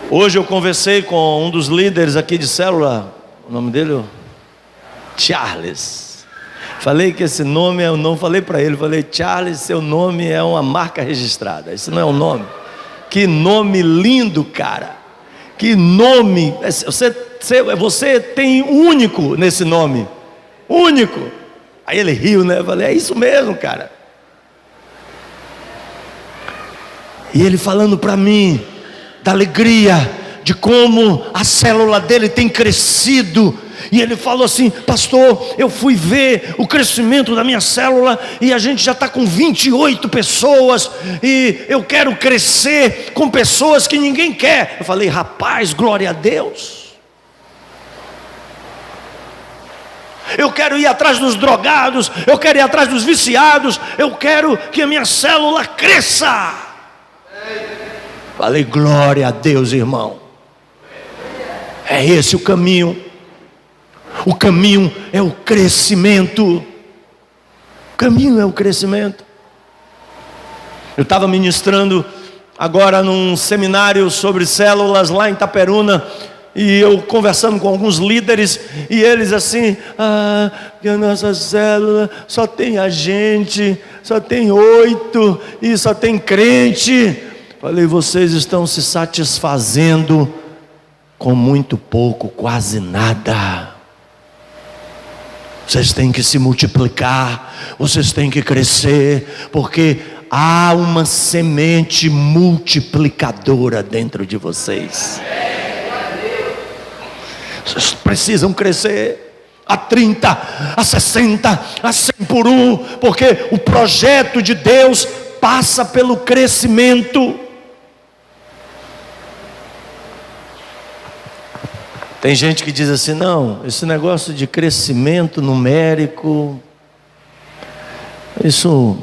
Speaker 1: Hoje eu conversei com um dos líderes aqui de célula, o nome dele? Charles. Falei que esse nome, eu não falei para ele, falei: Charles, seu nome é uma marca registrada, isso não é um nome. Que nome lindo, cara. Que nome, você tem único nesse nome, único. Aí ele riu, né? Eu falei: é isso mesmo, cara. E ele falando para mim da alegria, de como a célula dele tem crescido. E ele falou assim: pastor, eu fui ver o crescimento da minha célula e a gente já está com 28 pessoas, e eu quero crescer com pessoas que ninguém quer. Eu falei: rapaz, glória a Deus. Eu quero ir atrás dos drogados, eu quero ir atrás dos viciados, eu quero que a minha célula cresça. Falei: glória a Deus, irmão. É esse o caminho. O caminho é o crescimento. O caminho é o crescimento. Eu estava ministrando agora num seminário sobre células lá em Itaperuna, e eu conversando com alguns líderes, e eles assim: que a nossa célula só tem a gente, só tem 8 e só tem crente. Falei: vocês estão se satisfazendo com muito pouco, quase nada. Vocês têm que se multiplicar, vocês têm que crescer, porque há uma semente multiplicadora dentro de vocês. Vocês precisam crescer a 30, a 60, a 100 por 1, porque o projeto de Deus passa pelo crescimento. Tem gente que diz assim: não, esse negócio de crescimento numérico, isso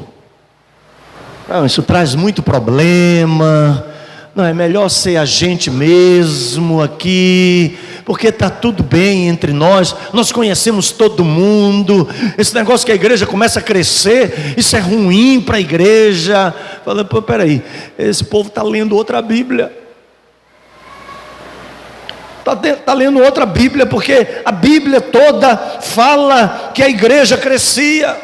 Speaker 1: traz muito problema. Não, é melhor ser a gente mesmo aqui, porque está tudo bem entre nós conhecemos todo mundo. Esse negócio que a igreja começa a crescer, isso é ruim para a igreja. Fala: pô, peraí, esse povo está lendo outra Bíblia. Está lendo outra Bíblia, porque a Bíblia toda fala que a igreja crescia.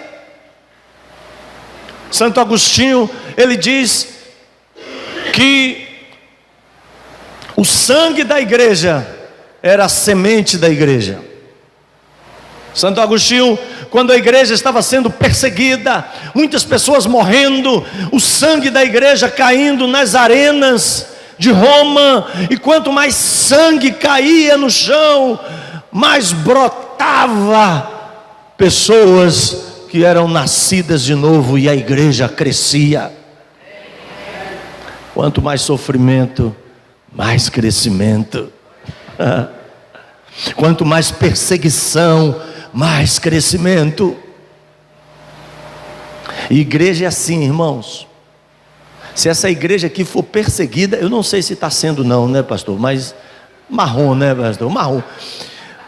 Speaker 1: Santo Agostinho, ele diz que o sangue da igreja era a semente da igreja. Santo Agostinho, quando a igreja estava sendo perseguida, muitas pessoas morrendo, o sangue da igreja caindo nas arenas de Roma, e quanto mais sangue caía no chão, mais brotava pessoas que eram nascidas de novo, e a igreja crescia. Quanto mais sofrimento, mais crescimento. Quanto mais perseguição, mais crescimento. E igreja é assim, irmãos. Se essa igreja aqui for perseguida, eu não sei se está sendo não, né, pastor? Mas marrom, né, pastor? Marrom.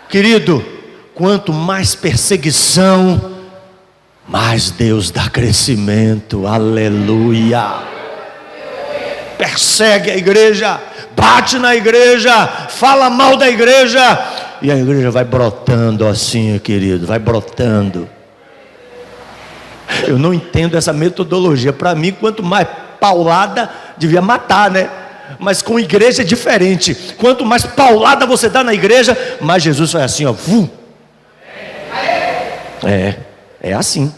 Speaker 1: Querido, quanto mais perseguição, mais Deus dá crescimento. Aleluia. Persegue a igreja, bate na igreja, fala mal da igreja, e a igreja vai brotando assim, querido, vai brotando. Eu não entendo essa metodologia. Para mim, quanto mais paulada, devia matar, né? Mas com igreja é diferente. Quanto mais paulada você dá na igreja, mais Jesus vai assim, ó. É assim.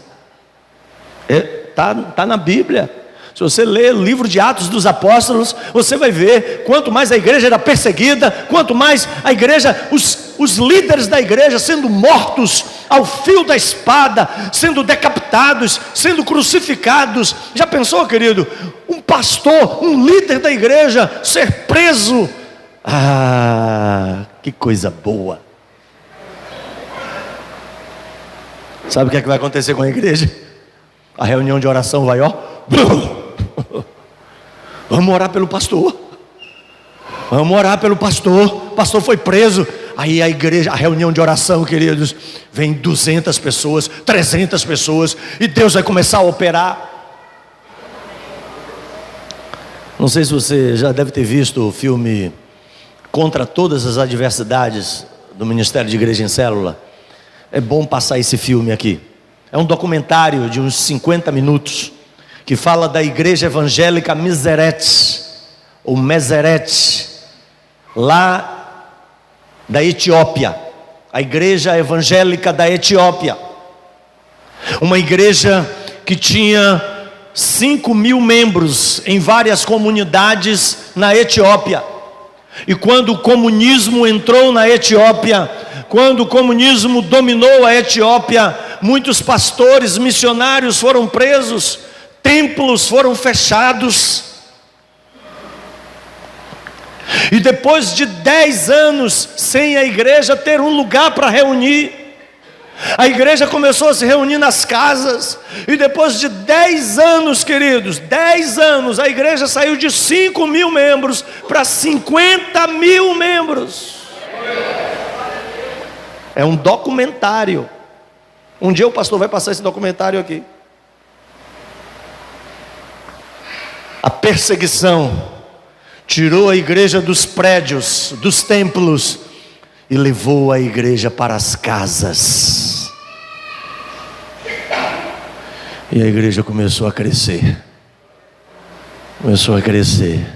Speaker 1: Tá na Bíblia. Se você ler o livro de Atos dos Apóstolos, você vai ver quanto mais a igreja era perseguida, quanto mais a igreja, os líderes da igreja sendo mortos ao fio da espada, sendo decapitados, sendo crucificados. Já pensou, querido? Um pastor, um líder da igreja ser preso. Que coisa boa. Sabe o que é que vai acontecer com a igreja? A reunião de oração vai, ó. Vamos orar pelo pastor. Vamos orar pelo pastor. O pastor foi preso. Aí a igreja, a reunião de oração, queridos, vem 200 pessoas, 300 pessoas, e Deus vai começar a operar. Não sei se você já deve ter visto o filme Contra Todas as Adversidades, do Ministério de Igreja em Célula. É bom passar esse filme aqui. É um documentário de uns 50 minutos, que fala da igreja evangélica Mizerete, ou Mezerete, lá da Etiópia, a igreja evangélica da Etiópia, uma igreja que tinha 5.000 membros em várias comunidades na Etiópia. E quando o comunismo entrou na Etiópia, quando o comunismo dominou a Etiópia, muitos pastores, missionários foram presos, templos foram fechados. E depois de 10 anos sem a igreja ter um lugar para reunir, a igreja começou a se reunir nas casas. E depois de 10 anos, queridos, 10 anos, a igreja saiu de 5.000 membros para 50.000 membros. É um documentário. Um dia o pastor vai passar esse documentário aqui. A perseguição tirou a igreja dos prédios, dos templos, e levou a igreja para as casas. E a igreja começou a crescer. Começou a crescer.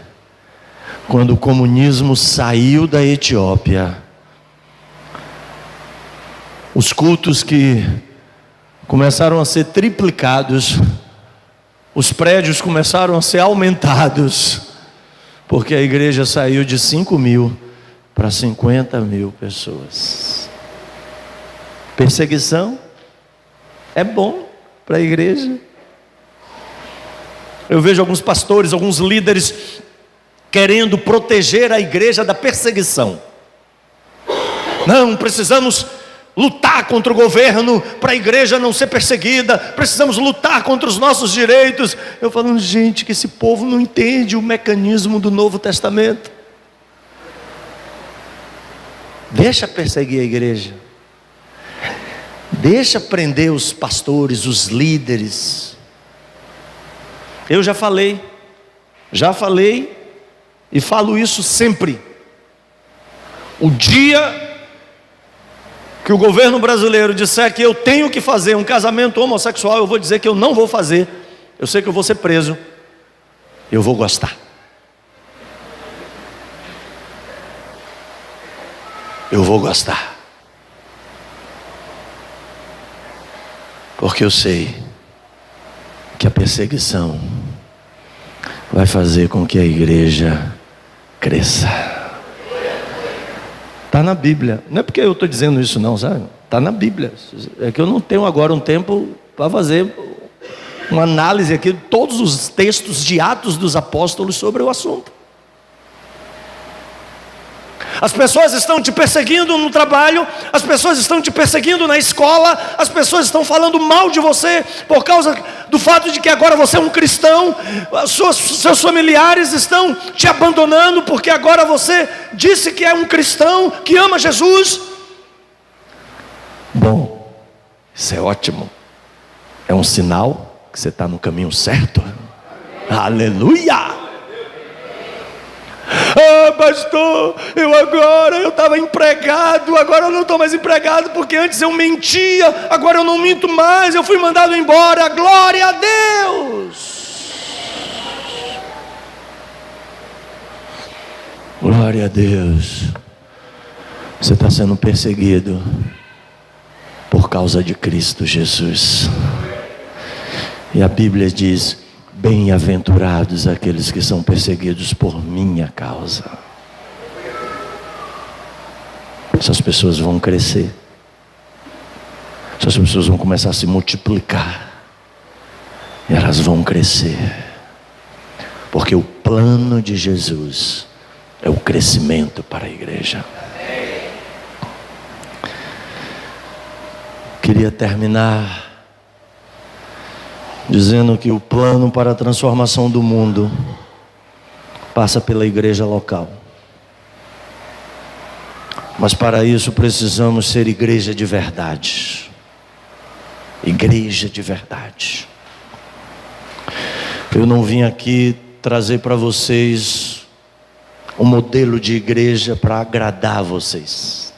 Speaker 1: Quando o comunismo saiu da Etiópia, os cultos que começaram a ser triplicados, os prédios começaram a ser aumentados, porque a igreja saiu de 5.000 para 50.000 pessoas. Perseguição é bom para a igreja. Eu vejo alguns pastores, alguns líderes querendo proteger a igreja da perseguição. Não, precisamos lutar contra o governo para a igreja não ser perseguida, precisamos lutar contra os nossos direitos. Eu falo, gente, que esse povo não entende o mecanismo do Novo Testamento. Deixa perseguir a igreja, deixa prender os pastores, os líderes. Eu já falei e falo isso sempre. O dia que o governo brasileiro disser que eu tenho que fazer um casamento homossexual, eu vou dizer que eu não vou fazer. Eu sei que eu vou ser preso, eu vou gostar. Eu vou gostar, porque eu sei que a perseguição vai fazer com que a igreja cresça. Está na Bíblia, não é porque eu estou dizendo isso não, sabe? Está na Bíblia. É que eu não tenho agora um tempo para fazer uma análise aqui de todos os textos de Atos dos Apóstolos sobre o assunto. As pessoas estão te perseguindo no trabalho, as pessoas estão te perseguindo na escola, as pessoas estão falando mal de você por causa do fato de que agora você é um cristão. Seus familiares estão te abandonando porque agora você disse que é um cristão, que ama Jesus. Bom, isso é ótimo, é um sinal que você está no caminho certo. Aleluia! Ah, pastor, eu estava empregado, agora eu não estou mais empregado, porque antes eu mentia, agora eu não minto mais, eu fui mandado embora. Glória a Deus! Glória a Deus! Você está sendo perseguido por causa de Cristo Jesus. E a Bíblia diz: bem-aventurados aqueles que são perseguidos por minha causa. Essas pessoas vão crescer. Essas pessoas vão começar a se multiplicar. E elas vão crescer. Porque o plano de Jesus é o crescimento para a igreja. Queria terminar dizendo que o plano para a transformação do mundo passa pela igreja local. Mas para isso precisamos ser igreja de verdade. Igreja de verdade. Eu não vim aqui trazer para vocês um modelo de igreja para agradar vocês.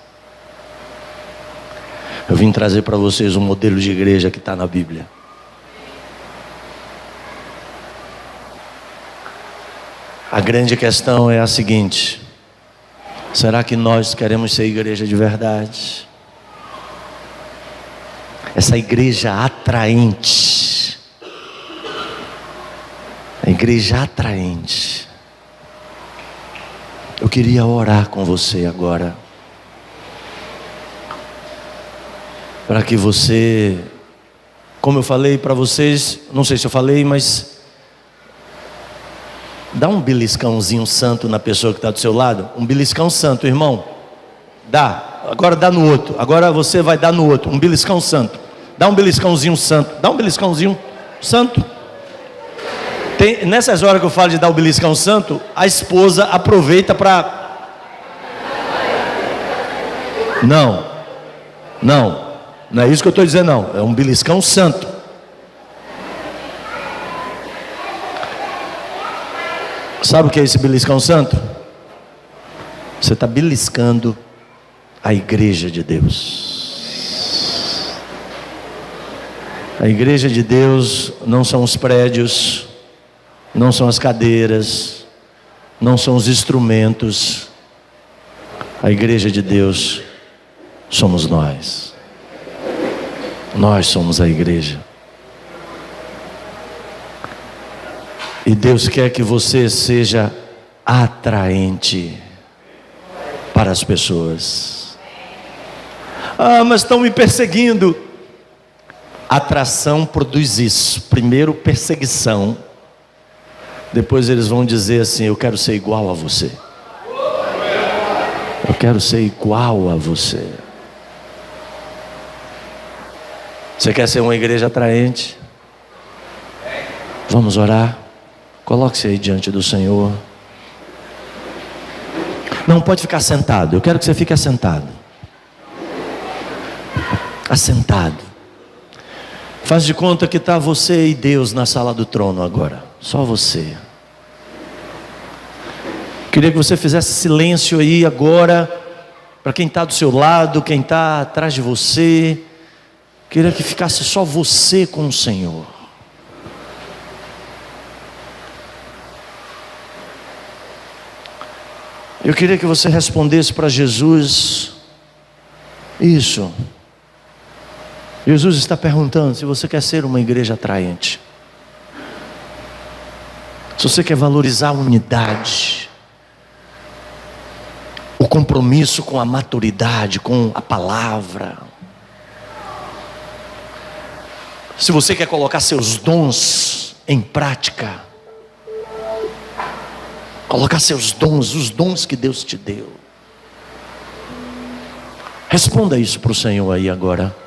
Speaker 1: Eu vim trazer para vocês um modelo de igreja que está na Bíblia. A grande questão é a seguinte: será que nós queremos ser igreja de verdade? Essa igreja atraente, A igreja atraente. Eu queria orar com você agora, para que você, como eu falei para vocês, não sei se eu falei, mas dá um beliscãozinho santo na pessoa que está do seu lado. Um beliscão santo, irmão. Dá, agora dá no outro. Agora você vai dar no outro, um beliscão santo. Dá um beliscãozinho santo. Dá um beliscãozinho santo. Nessas horas que eu falo de dar o beliscão santo, a esposa aproveita para... Não é isso que eu estou dizendo, não. É um beliscão santo. Sabe o que é esse beliscão santo? Você está beliscando a igreja de Deus. A igreja de Deus não são os prédios, não são as cadeiras, não são os instrumentos. A igreja de Deus somos nós. Nós somos a igreja. E Deus quer que você seja atraente para as pessoas. Ah, mas estão me perseguindo. Atração produz isso. Primeiro perseguição. Depois eles vão dizer assim: eu quero ser igual a você. Eu quero ser igual a você. Você quer ser uma igreja atraente? Vamos orar? Coloque-se aí diante do Senhor. Não pode ficar sentado. Eu quero que você fique assentado. Assentado. Faz de conta que está você e Deus na sala do trono agora. Só você. Queria que você fizesse silêncio aí agora. Para quem está do seu lado, quem está atrás de você. Queria que ficasse só você com o Senhor. Eu queria que você respondesse para Jesus isso. Jesus está perguntando se você quer ser uma igreja atraente. Se você quer valorizar a unidade, o compromisso com a maturidade, com a palavra. Se você quer colocar seus dons em prática. Colocar seus dons, os dons que Deus te deu. Responda isso para o Senhor aí agora.